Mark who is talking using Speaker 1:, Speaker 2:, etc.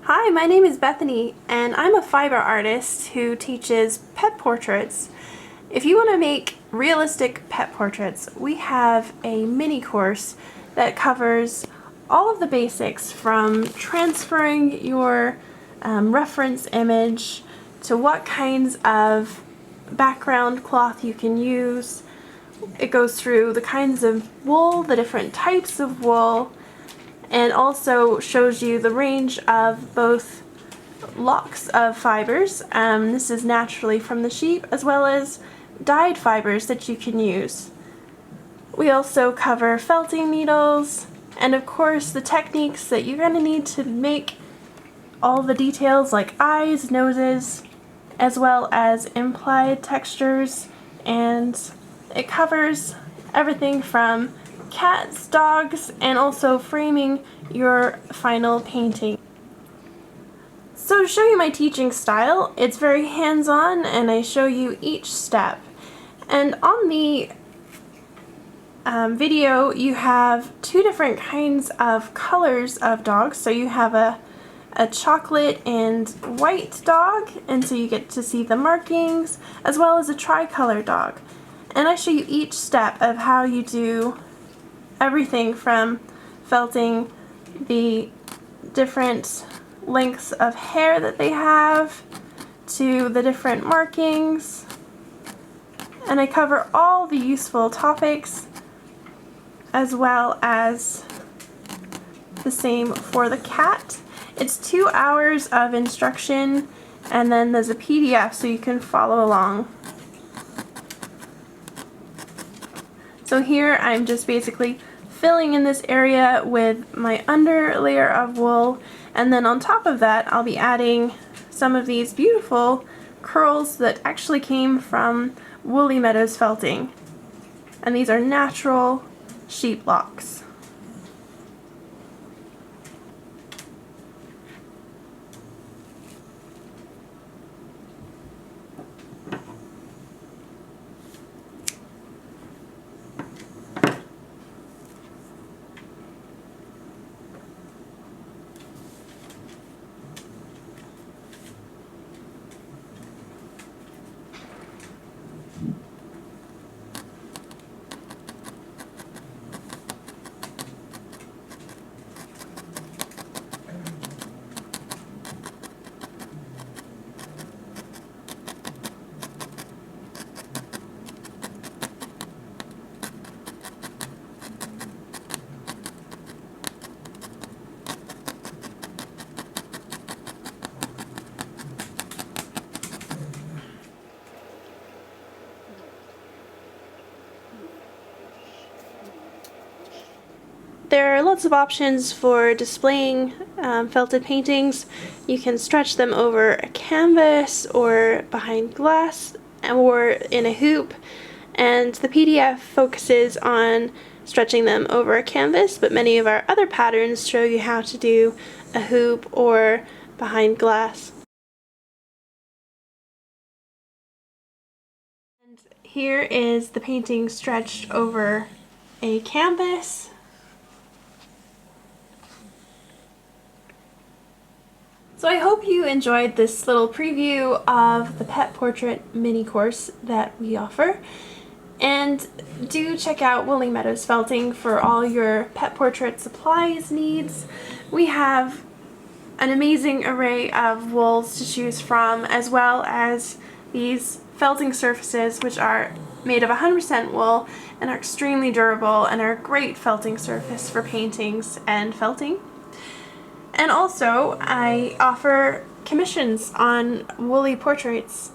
Speaker 1: Hi, my name is Bethany, and I'm a fiber artist who teaches pet portraits. If you want to make realistic pet portraits, we have a mini course that covers all of the basics from transferring your reference image to what kinds of background cloth you can use. It goes through the kinds of wool, the different types of wool, and also shows you the range of both locks of fibers. This is naturally from the sheep, as well as dyed fibers that you can use. We also cover felting needles, and of course the techniques that you're going to need to make all the details like eyes, noses, as well as implied textures, and it covers everything from cats, dogs, and also framing your final painting. So to show you my teaching style, it's very hands-on and I show you each step. And on the video you have two different kinds of colors of dogs. So you have a chocolate and white dog, and so you get to see the markings, as well as a tricolor dog. And I show you each step of how you do everything from felting the different lengths of hair that they have to the different markings, and I cover all the useful topics, as well as the same for the cat. It's 2 hours of instruction, and then there's a PDF so you can follow along. So here I'm just basically filling in this area with my under layer of wool, and then on top of that I'll be adding some of these beautiful curls that actually came from Woolly Meadows felting, and these are natural sheep locks. There are lots of options for displaying felted paintings. You can stretch them over a canvas or behind glass or in a hoop, and the PDF focuses on stretching them over a canvas, but many of our other patterns show you how to do a hoop or behind glass. And here is the painting stretched over a canvas. So I hope you enjoyed this little preview of the pet portrait mini course that we offer, and do check out Woolly Meadows Felting for all your pet portrait supplies needs. We have an amazing array of wools to choose from, as well as these felting surfaces, which are made of 100% wool and are extremely durable and are a great felting surface for paintings and felting. And also, I offer commissions on woolly portraits.